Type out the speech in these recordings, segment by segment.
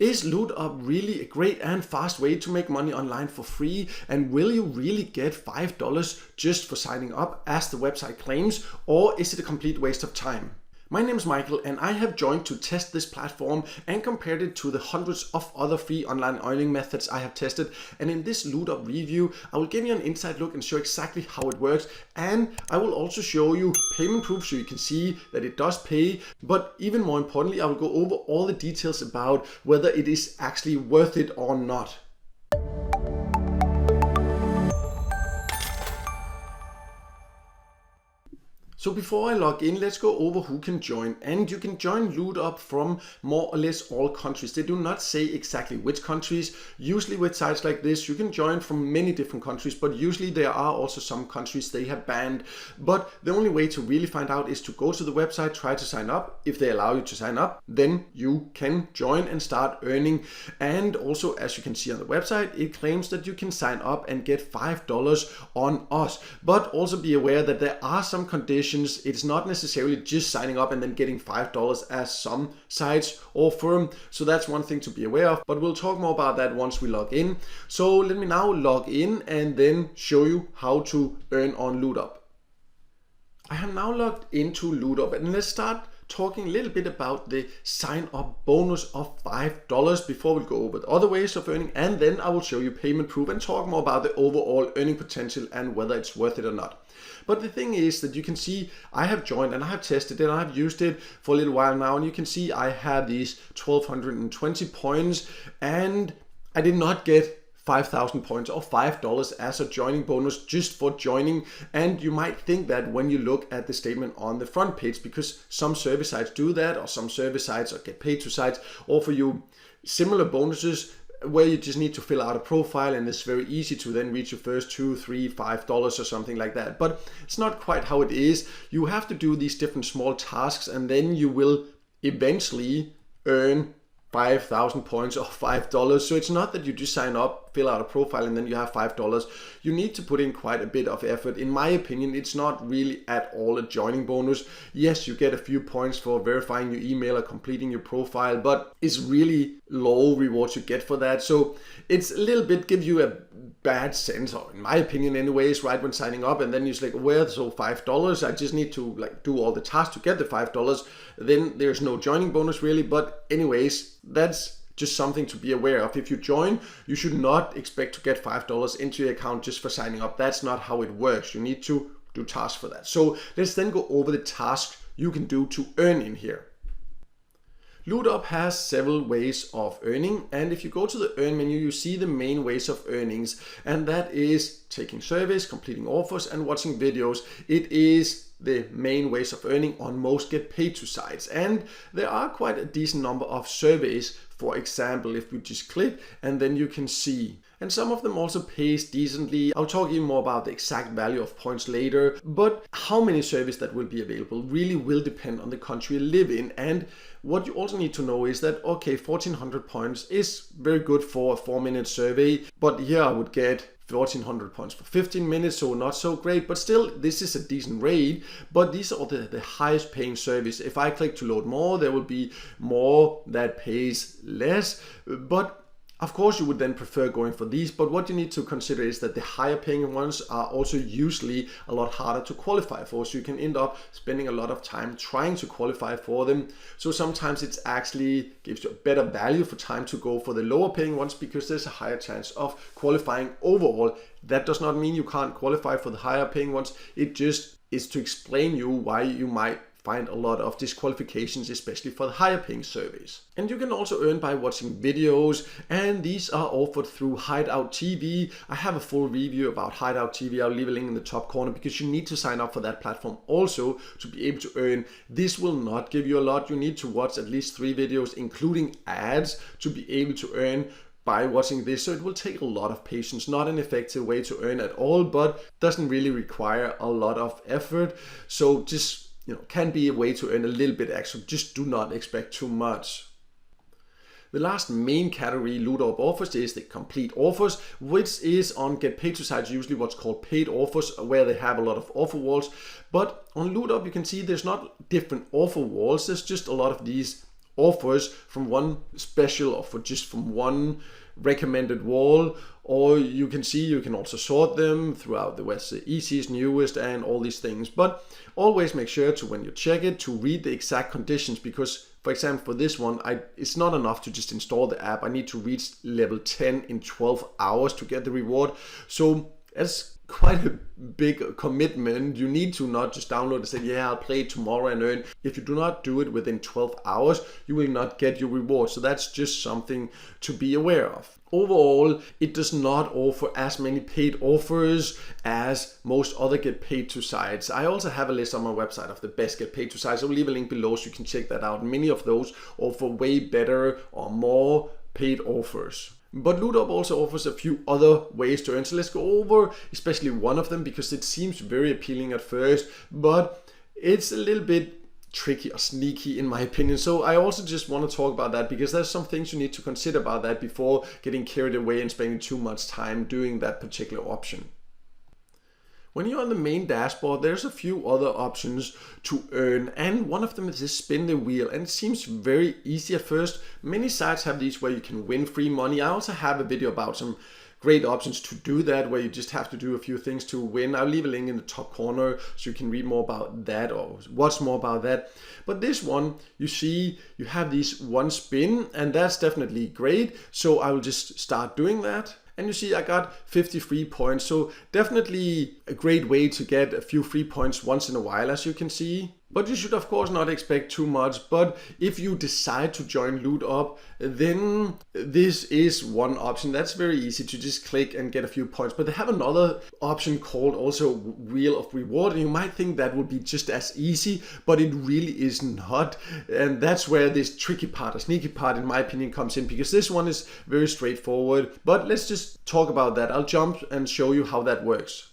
Is LootUp really a great and fast way to make money online for free? And will you really get $5 just for signing up as the website claims? Or is it a complete waste of time? My name is Michael and I have joined to test this platform and compared it to the hundreds of other free online earning methods I have tested. And in this LootUp review, I will give you an inside look and show exactly how it works. And I will also show you payment proof so you can see that it does pay. But even more importantly, I will go over all the details about whether it is actually worth it or not. So before I log in, let's go over who can join. And you can join LootUp from more or less all countries. They do not say exactly which countries. Usually with sites like this, you can join from many different countries, but usually there are also some countries they have banned. But the only way to really find out is to go to the website, try to sign up. If they allow you to sign up, then you can join and start earning. And also, as you can see on the website, it claims that you can sign up and get $5 on us. But also be aware that there are some conditions. It's not necessarily just signing up and then getting $5 as some sites offer. So that's one thing to be aware of, but we'll talk more about that once we log in. So let me now log in and then show you how to earn on LootUp. I have now logged into LootUp and let's start talking a little bit about the sign up bonus of $5 before we go over the other ways of earning, and then I will show you payment proof and talk more about the overall earning potential and whether it's worth it or not. But the thing is that you can see I have joined and I have tested it and I have used it for a little while now, and you can see I have these 1220 points and I did not get 5,000 points or $5 as a joining bonus just for joining. And you might think that when you look at the statement on the front page, because some service sites do that, or some service sites or get paid to sites offer you similar bonuses where you just need to fill out a profile and it's very easy to then reach your first $2, $3, $5 or something like that. But it's not quite how it is. You have to do these different small tasks and then you will eventually earn 5,000 points or $5. So it's not that you just sign up, fill out a profile and then you have $5. You need to put in quite a bit of effort. In my opinion, it's not really at all a joining bonus. Yes, you get a few points for verifying your email or completing your profile, but it's really low rewards you get for that. So it's a little bit give you a bad sense, or in my opinion anyways, right, when signing up, and then you're like, well, so $5, I just need to do all the tasks to get the $5, then there's no joining bonus really. But anyways, that's just something to be aware of. If you join, you should not expect to get $5 into your account just for signing up. That's not how it works. You need to do tasks for that. So let's then go over the tasks you can do to earn in here. LootUp has several ways of earning, and if you go to the earn menu, you see the main ways of earnings, and that is taking surveys, completing offers, and watching videos. It is the main ways of earning on most get paid to sites, and there are quite a decent number of surveys. For example, if we just click and then you can see, and some of them also pays decently. I'll talk even more about the exact value of points later, but how many surveys that will be available really will depend on the country you live in. And what you also need to know is that, okay, 1400 points is very good for a 4-minute survey, but here I would get 1400 points for 15 minutes, so not so great, but still this is a decent rate. But these are the highest paying service. If I click to load more, there will be more that pays less, but of course you would then prefer going for these. But what you need to consider is that the higher paying ones are also usually a lot harder to qualify for, so you can end up spending a lot of time trying to qualify for them. So sometimes it's actually gives you a better value for time to go for the lower paying ones because there's a higher chance of qualifying overall. That does not mean you can't qualify for the higher paying ones. It just is to explain you why you might find a lot of disqualifications, especially for the higher paying surveys. And you can also earn by watching videos, and these are offered through Hideout TV. I have a full review about Hideout TV. I'll leave a link in the top corner because you need to sign up for that platform also to be able to earn. This will not give you a lot. You need to watch at least 3 videos, including ads, to be able to earn by watching this. So it will take a lot of patience, not an effective way to earn at all, but doesn't really require a lot of effort. So just can be a way to earn a little bit extra. Just do not expect too much. The last main category LootUp offers is the complete offers, which is on get paid to sites usually what's called paid offers, where they have a lot of offer walls. But on LootUp you can see there's not different offer walls, there's just a lot of these offers from one special offer, just from one recommended wall, or you can also sort them throughout the what's the easiest, newest, and all these things. But always make sure to, when you check it, to read the exact conditions, because for example, for this one, it's not enough to just install the app. I need to reach level 10 in 12 hours to get the reward. So that's quite a big commitment. You need to not just download and say, yeah, I'll play it tomorrow and earn. If you do not do it within 12 hours, you will not get your reward. So that's just something to be aware of. Overall, it does not offer as many paid offers as most other get paid to sites. I also have a list on my website of the best get paid to sites. I will leave a link below so you can check that out. Many of those offer way better or more paid offers. But LootUp also offers a few other ways to earn. So let's go over especially one of them, because it seems very appealing at first, but it's a little bit tricky or sneaky in my opinion. So I also just want to talk about that, because there's some things you need to consider about that before getting carried away and spending too much time doing that particular option. When you're on the main dashboard, there's a few other options to earn, and one of them is this spin the wheel, and it seems very easy at first. Many sites have these where you can win free money. I also have a video about some great options to do that, where you just have to do a few things to win. I'll leave a link in the top corner so you can read more about that or watch more about that. But this one, you see, you have these one spin, and that's definitely great. So I will just start doing that. And you see I got 50 free points, so definitely a great way to get a few free points once in a while, as you can see. But you should of course not expect too much. But if you decide to join LootUp, then this is one option. That's very easy to just click and get a few points. But they have another option called also Wheel of Reward, and you might think that would be just as easy, but it really is not. And that's where this tricky part, or sneaky part in my opinion, comes in, because this one is very straightforward. But let's just talk about that. I'll jump and show you how that works.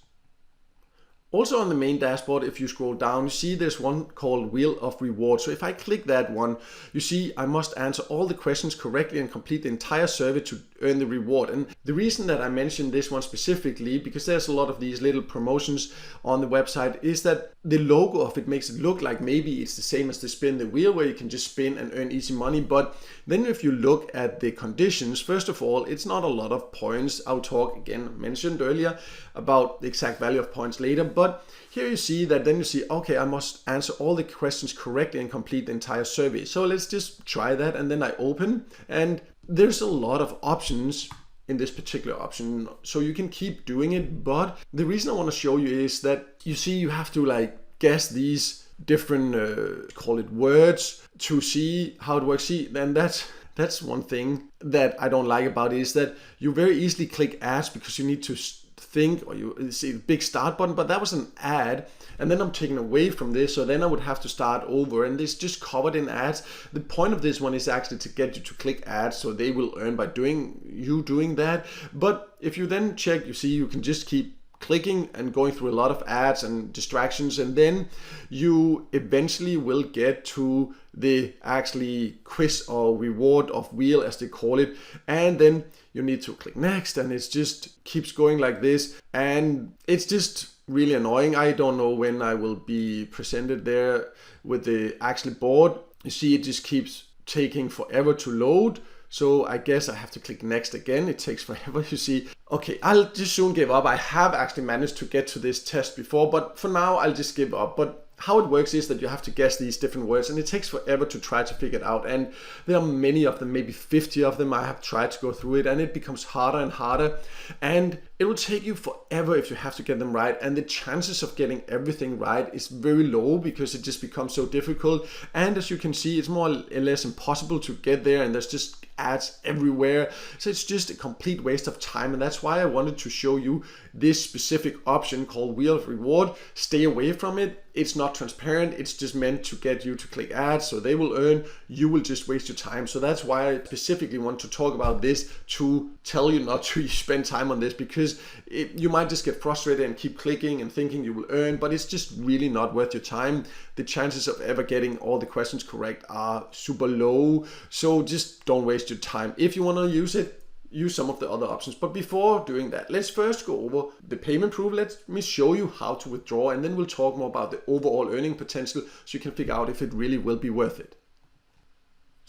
Also on the main dashboard, if you scroll down, you see there's one called Wheel of Reward. So if I click that one, you see I must answer all the questions correctly and complete the entire survey to earn the reward. And the reason that I mentioned this one specifically, because there's a lot of these little promotions on the website, is that the logo of it makes it look like maybe it's the same as the spin the wheel, where you can just spin and earn easy money. But then if you look at the conditions, first of all, it's not a lot of points. I'll talk again, mentioned earlier, about the exact value of points later. But here you see that then you see, okay, I must answer all the questions correctly and complete the entire survey. So let's just try that, and then I open, and there's a lot of options in this particular option, so you can keep doing it. But the reason I want to show you is that you see you have to like guess these different call it words to see how it works. See, and that's one thing that I don't like about it, is that you very easily click ads because you need to think, or you see the big start button, but that was an ad, and then I'm taken away from this, so then I would have to start over, and it's just covered in ads. The point of this one is actually to get you to click ads, so they will earn by doing that. But if you then check, you see you can just keep clicking and going through a lot of ads and distractions, and then you eventually will get to the actually quiz or reward of wheel, as they call it, and then you need to click next, and it just keeps going like this, and it's just really annoying. I don't know when I will be presented there with the actual board. You see it just keeps taking forever to load. So I guess I have to click next again. It takes forever, you see. Okay, I'll just soon give up. I have actually managed to get to this test before, but for now I'll just give up. But how it works is that you have to guess these different words, and it takes forever to try to figure it out. And there are many of them, maybe 50 of them. I have tried to go through it, and it becomes harder and harder. And it will take you forever if you have to get them right. And the chances of getting everything right is very low, because it just becomes so difficult. And as you can see, it's more or less impossible to get there, and there's just ads everywhere. So it's just a complete waste of time. And that's why I wanted to show you this specific option called Wheel of Reward. Stay away from it. It's not transparent. It's just meant to get you to click ads, so they will earn. You will just waste your time. So that's why I specifically want to talk about this, to tell you not to spend time on this, because you might just get frustrated and keep clicking and thinking you will earn, but it's just really not worth your time. The chances of ever getting all the questions correct are super low. So just don't waste your time. If you want to use it, use some of the other options. But before doing that, let's first go over the payment proof. Let me show you how to withdraw, and then we'll talk more about the overall earning potential, so you can figure out if it really will be worth it.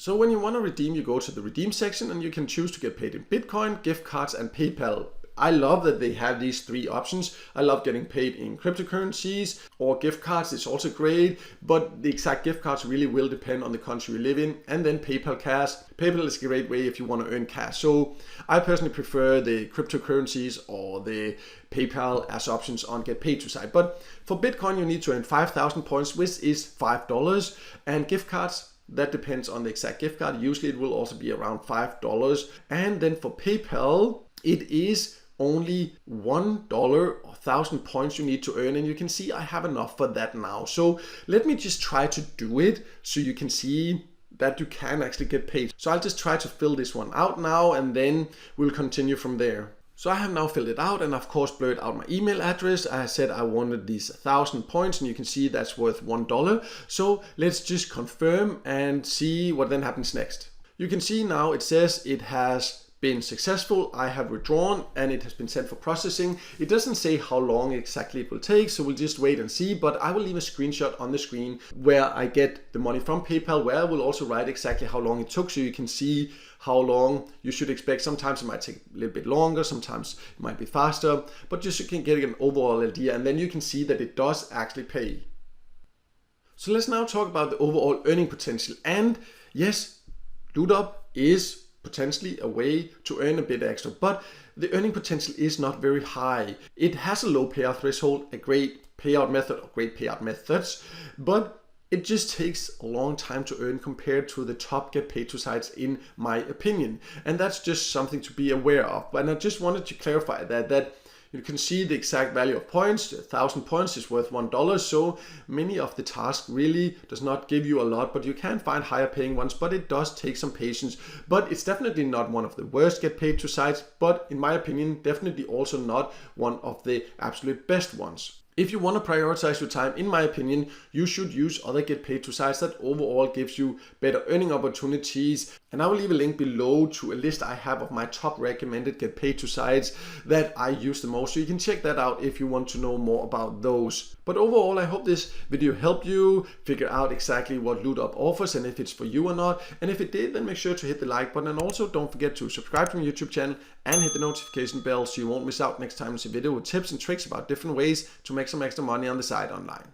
So when you want to redeem, you go to the redeem section and you can choose to get paid in Bitcoin, gift cards, and PayPal. I love that they have these three options. I love getting paid in cryptocurrencies or gift cards. It's also great, but the exact gift cards really will depend on the country you live in. And then PayPal cash. PayPal is a great way if you want to earn cash. So I personally prefer the cryptocurrencies or the PayPal as options on get paid to site. But for Bitcoin, you need to earn 5,000 points, which is $5. And gift cards, that depends on the exact gift card. Usually it will also be around $5. And then for PayPal, it is only $1 or 1,000 points you need to earn, and you can see I have enough for that now. So let me just try to do it so you can see that you can actually get paid. So I'll just try to fill this one out now and then we'll continue from there. So I have now filled it out and of course blurred out my email address. I said I wanted these 1,000 points and you can see that's worth $1. So let's just confirm and see what then happens next. You can see now it says it has been successful. I have withdrawn and it has been sent for processing. It doesn't say how long exactly it will take, so we'll just wait and see, but I will leave a screenshot on the screen where I get the money from PayPal, where I will also write exactly how long it took so you can see how long you should expect. Sometimes it might take a little bit longer, sometimes it might be faster, but just so you can get an overall idea, and then you can see that it does actually pay. So let's now talk about the overall earning potential. And yes, LootUp is potentially a way to earn a bit extra, but the earning potential is not very high. It has a low payout threshold, a great payout method or great payout methods, but it just takes a long time to earn compared to the top get paid to sites in my opinion. And that's just something to be aware of. And I just wanted to clarify that you can see the exact value of points. 1,000 points is worth $1. So many of the tasks really does not give you a lot, but you can find higher paying ones, but it does take some patience. But it's definitely not one of the worst get paid to sites, but in my opinion, definitely also not one of the absolute best ones. If you want to prioritize your time, in my opinion, you should use other get paid to sites that overall gives you better earning opportunities. And I will leave a link below to a list I have of my top recommended get paid to sites that I use the most. So you can check that out if you want to know more about those. But overall, I hope this video helped you figure out exactly what LootUp offers and if it's for you or not. And if it did, then make sure to hit the like button. And also don't forget to subscribe to my YouTube channel and hit the notification bell so you won't miss out next time I see a video with tips and tricks about different ways to make some extra money on the side online.